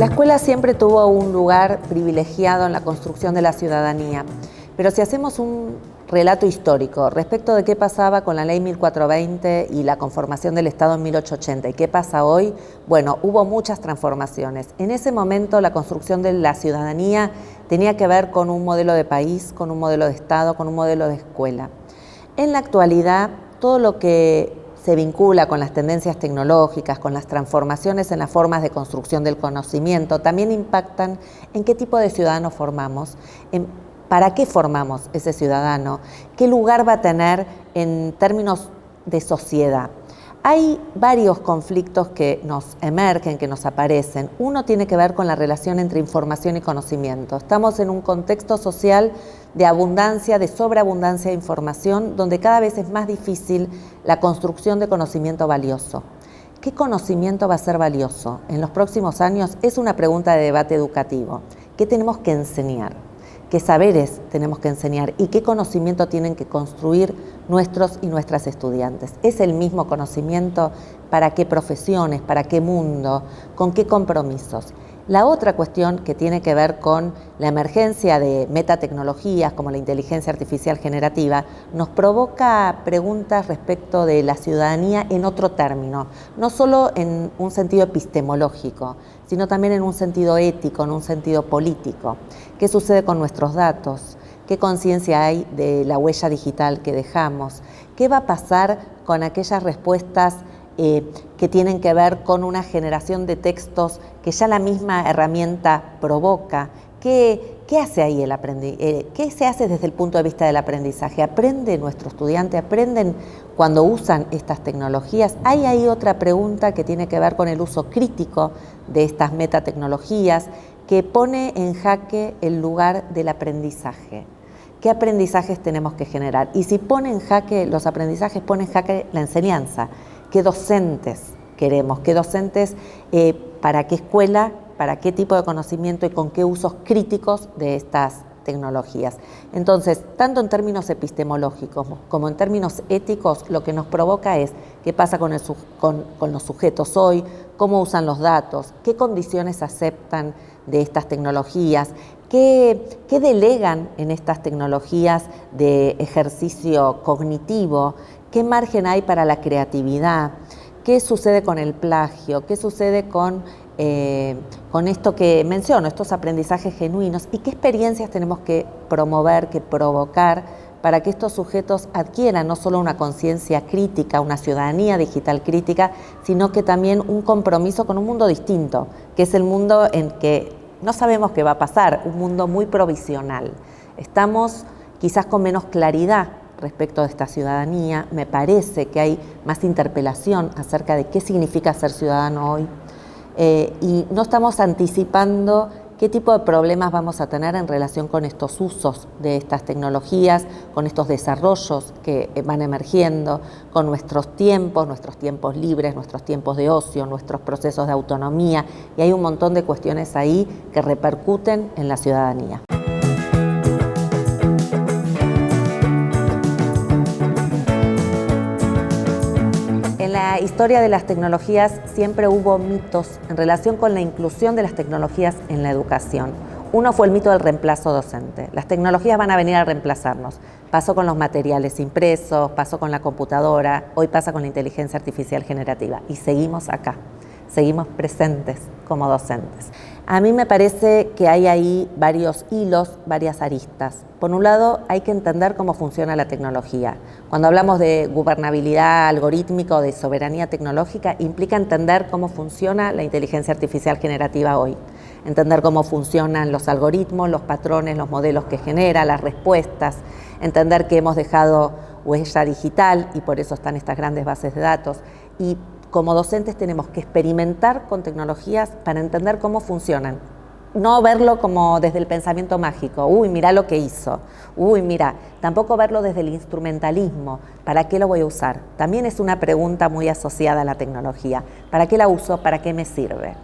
La escuela siempre tuvo un lugar privilegiado en la construcción de la ciudadanía, pero si hacemos un relato histórico respecto de qué pasaba con la ley 1420 y la conformación del Estado en 1880 y qué pasa hoy, bueno, hubo muchas transformaciones. En ese momento la construcción de la ciudadanía tenía que ver con un modelo de país, con un modelo de Estado, con un modelo de escuela. En la actualidad, todo lo que se vincula con las tendencias tecnológicas, con las transformaciones en las formas de construcción del conocimiento, también impactan en qué tipo de ciudadano formamos, para qué formamos ese ciudadano, qué lugar va a tener en términos de sociedad. Hay varios conflictos que nos emergen, que nos aparecen. Uno tiene que ver con la relación entre información y conocimiento. Estamos en un contexto social de abundancia, de sobreabundancia de información, donde cada vez es más difícil la construcción de conocimiento valioso. ¿Qué conocimiento va a ser valioso en los próximos años? Es una pregunta de debate educativo. ¿Qué tenemos que enseñar? ¿Qué saberes tenemos que enseñar? ¿Y qué conocimiento tienen que construir nuestros y nuestras estudiantes? ¿Es el mismo conocimiento? ¿Para qué profesiones? ¿Para qué mundo? ¿Con qué compromisos? La otra cuestión que tiene que ver con la emergencia de metatecnologías como la inteligencia artificial generativa nos provoca preguntas respecto de la ciudadanía en otro término, no solo en un sentido epistemológico, sino también en un sentido ético, en un sentido político. ¿Qué sucede con nuestros datos? ¿Qué conciencia hay de la huella digital que dejamos? ¿Qué va a pasar con aquellas respuestas que tienen que ver con una generación de textos que ya la misma herramienta provoca? ¿Qué hace ahí el aprendizaje? ¿Qué se hace desde el punto de vista del aprendizaje? ¿Aprende nuestro estudiante? ¿Aprenden cuando usan estas tecnologías? Hay ahí otra pregunta que tiene que ver con el uso crítico de estas metatecnologías que pone en jaque el lugar del aprendizaje. ¿Qué aprendizajes tenemos que generar? Y si pone en jaque los aprendizajes, pone en jaque la enseñanza. ¿Qué docentes queremos? ¿Qué docentes para qué escuela? ¿Para qué tipo de conocimiento y con qué usos críticos de estas tecnologías? Entonces, tanto en términos epistemológicos como en términos éticos, lo que nos provoca es qué pasa con los sujetos hoy, cómo usan los datos, qué condiciones aceptan de estas tecnologías, qué delegan en estas tecnologías de ejercicio cognitivo, qué margen hay para la creatividad, qué sucede con el plagio, qué sucede con esto que menciono, estos aprendizajes genuinos, y qué experiencias tenemos que promover, que provocar para que estos sujetos adquieran no solo una conciencia crítica, una ciudadanía digital crítica, sino que también un compromiso con un mundo distinto, que es el mundo en que no sabemos qué va a pasar, un mundo muy provisional. Estamos quizás con menos claridad respecto de esta ciudadanía. Me parece que hay más interpelación acerca de qué significa ser ciudadano hoy. Y no estamos anticipando qué tipo de problemas vamos a tener en relación con estos usos de estas tecnologías, con estos desarrollos que van emergiendo, con nuestros tiempos libres, nuestros tiempos de ocio, nuestros procesos de autonomía, y hay un montón de cuestiones ahí que repercuten en la ciudadanía. En la historia de las tecnologías siempre hubo mitos en relación con la inclusión de las tecnologías en la educación. Uno fue el mito del reemplazo docente. Las tecnologías van a venir a reemplazarnos. Pasó con los materiales impresos, pasó con la computadora, hoy pasa con la inteligencia artificial generativa. Y seguimos acá, seguimos presentes como docentes. A mí me parece que hay ahí varios hilos, varias aristas. Por un lado, hay que entender cómo funciona la tecnología. Cuando hablamos de gobernabilidad algorítmica o de soberanía tecnológica, implica entender cómo funciona la inteligencia artificial generativa hoy. Entender cómo funcionan los algoritmos, los patrones, los modelos que genera, las respuestas. Entender que hemos dejado huella digital y por eso están estas grandes bases de datos. Y como docentes tenemos que experimentar con tecnologías para entender cómo funcionan. No verlo como desde el pensamiento mágico, uy, mira lo que hizo, uy, mira, tampoco verlo desde el instrumentalismo, ¿para qué lo voy a usar? También es una pregunta muy asociada a la tecnología, ¿para qué la uso? ¿Para qué me sirve?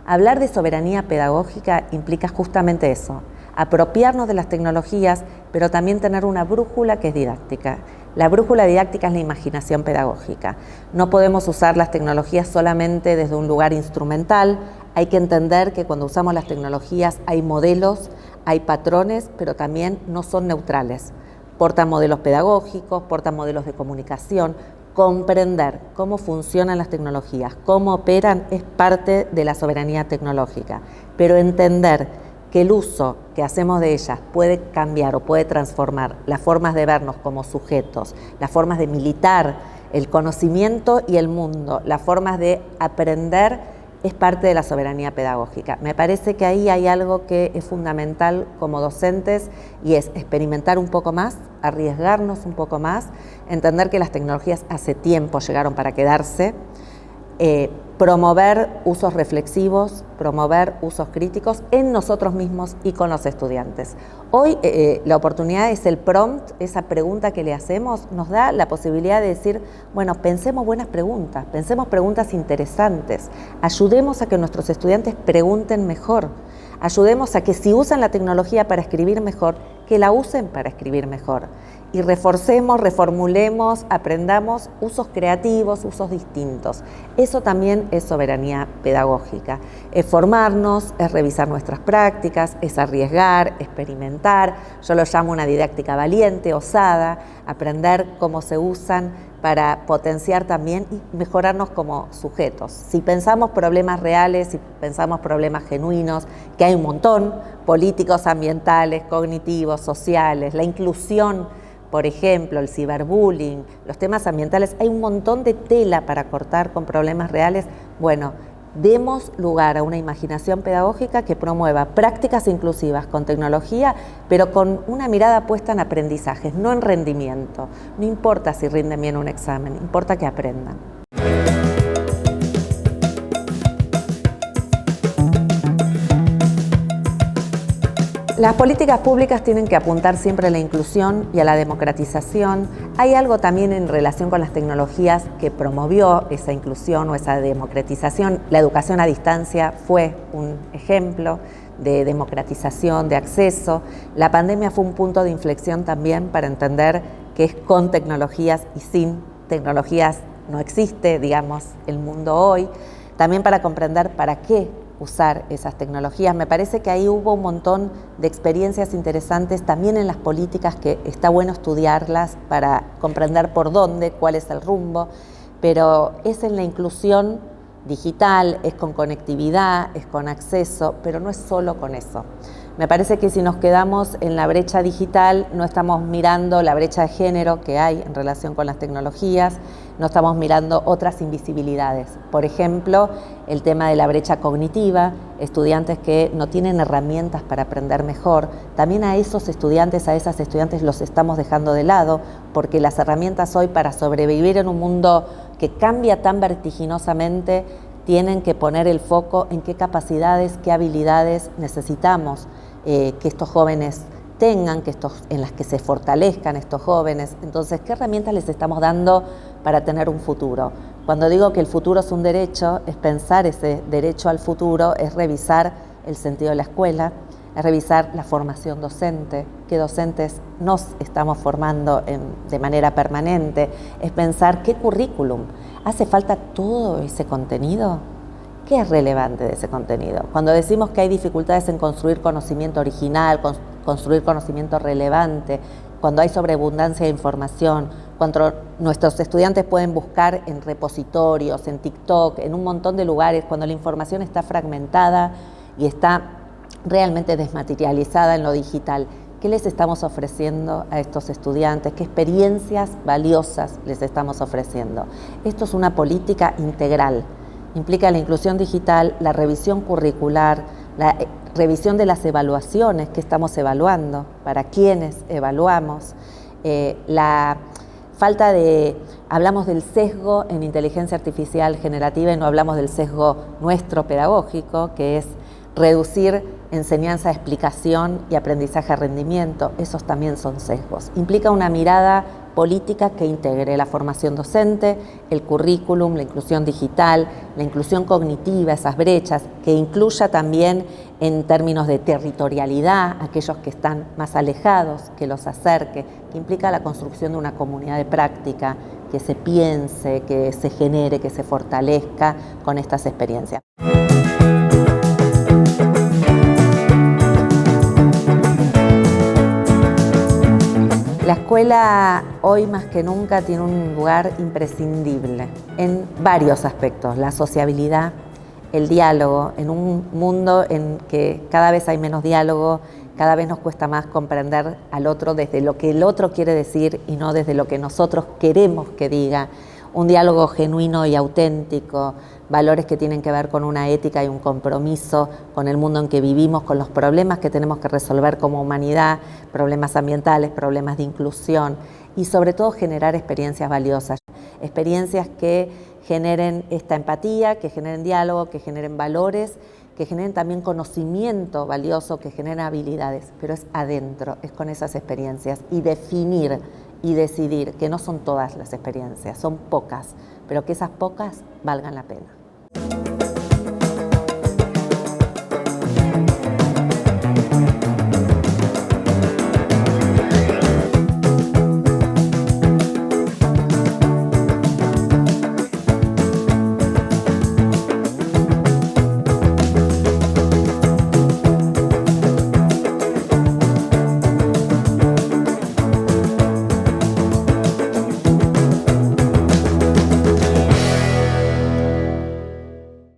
Hablar de soberanía pedagógica implica justamente eso, apropiarnos de las tecnologías, pero también tener una brújula que es didáctica. La brújula didáctica es la imaginación pedagógica. No podemos usar las tecnologías solamente desde un lugar instrumental, Hay que entender que cuando usamos las tecnologías hay modelos, hay patrones, pero también no son neutrales. Portan modelos pedagógicos, portan modelos de comunicación. Comprender cómo funcionan las tecnologías, cómo operan, es parte de la soberanía tecnológica. Pero entender que el uso que hacemos de ellas puede cambiar o puede transformar las formas de vernos como sujetos, las formas de militar el conocimiento y el mundo, las formas de aprender, es parte de la soberanía pedagógica. Me parece que ahí hay algo que es fundamental como docentes y es experimentar un poco más, arriesgarnos un poco más, entender que las tecnologías hace tiempo llegaron para quedarse, promover usos reflexivos, promover usos críticos en nosotros mismos y con los estudiantes. Hoy la oportunidad es el prompt, esa pregunta que le hacemos, nos da la posibilidad de decir, bueno, pensemos buenas preguntas, pensemos preguntas interesantes, ayudemos a que nuestros estudiantes pregunten mejor, ayudemos a que si usan la tecnología para escribir mejor, que la usen para escribir mejor. Y reforcemos, reformulemos, aprendamos usos creativos, usos distintos. Eso también es soberanía pedagógica. Es formarnos, es revisar nuestras prácticas, es arriesgar, experimentar. Yo lo llamo una didáctica valiente, osada, aprender cómo se usan para potenciar también y mejorarnos como sujetos. Si pensamos problemas reales, si pensamos problemas genuinos, que hay un montón, políticos, ambientales, cognitivos, sociales, la inclusión, por ejemplo, el ciberbullying, los temas ambientales, hay un montón de tela para cortar con problemas reales. Bueno, demos lugar a una imaginación pedagógica que promueva prácticas inclusivas con tecnología, pero con una mirada puesta en aprendizajes, no en rendimiento. No importa si rinden bien un examen, importa que aprendan. Las políticas públicas tienen que apuntar siempre a la inclusión y a la democratización. Hay algo también en relación con las tecnologías que promovió esa inclusión o esa democratización. La educación a distancia fue un ejemplo de democratización, de acceso. La pandemia fue un punto de inflexión también para entender que es con tecnologías y sin tecnologías no existe, digamos, el mundo hoy. También para comprender para qué usar esas tecnologías. Me parece que ahí hubo un montón de experiencias interesantes también en las políticas que está bueno estudiarlas para comprender por dónde, cuál es el rumbo, pero es en la inclusión digital, es con conectividad, es con acceso, pero no es solo con eso. Me parece que si nos quedamos en la brecha digital, no estamos mirando la brecha de género que hay en relación con las tecnologías, no estamos mirando otras invisibilidades. Por ejemplo, el tema de la brecha cognitiva, estudiantes que no tienen herramientas para aprender mejor. También a esos estudiantes, a esas estudiantes los estamos dejando de lado, porque las herramientas hoy para sobrevivir en un mundo que cambia tan vertiginosamente, tienen que poner el foco en qué capacidades, qué habilidades necesitamos que estos jóvenes tengan, en las que se fortalezcan estos jóvenes. Entonces, ¿qué herramientas les estamos dando para tener un futuro? Cuando digo que el futuro es un derecho, es pensar ese derecho al futuro, es revisar el sentido de la escuela, es revisar la formación docente, qué docentes nos estamos formando de manera permanente, es pensar qué currículum. ¿Hace falta todo ese contenido? ¿Qué es relevante de ese contenido? Cuando decimos que hay dificultades en construir conocimiento original, construir conocimiento relevante, cuando hay sobreabundancia de información, cuando nuestros estudiantes pueden buscar en repositorios, en TikTok, en un montón de lugares, cuando la información está fragmentada y está realmente desmaterializada en lo digital, ¿qué les estamos ofreciendo a estos estudiantes? ¿Qué experiencias valiosas les estamos ofreciendo? Esto es una política integral. Implica la inclusión digital, la revisión curricular, la revisión de las evaluaciones que estamos evaluando, para quiénes evaluamos, la falta de... Hablamos del sesgo en inteligencia artificial generativa y no hablamos del sesgo nuestro pedagógico, que es reducir enseñanza a explicación y aprendizaje a rendimiento. Esos también son sesgos. Implica una mirada política que integre la formación docente, el currículum, la inclusión digital, la inclusión cognitiva, esas brechas, que incluya también en términos de territorialidad aquellos que están más alejados, que los acerque, que implica la construcción de una comunidad de práctica, que se piense, que se genere, que se fortalezca con estas experiencias. La escuela hoy más que nunca tiene un lugar imprescindible en varios aspectos, la sociabilidad, el diálogo, en un mundo en que cada vez hay menos diálogo, cada vez nos cuesta más comprender al otro desde lo que el otro quiere decir y no desde lo que nosotros queremos que diga. Un diálogo genuino y auténtico, valores que tienen que ver con una ética y un compromiso con el mundo en que vivimos, con los problemas que tenemos que resolver como humanidad, problemas ambientales, problemas de inclusión y sobre todo generar experiencias valiosas, experiencias que generen esta empatía, que generen diálogo, que generen valores, que generen también conocimiento valioso, que generen habilidades, pero es adentro, es con esas experiencias y definir y decidir que no son todas las experiencias, son pocas, pero que esas pocas valgan la pena.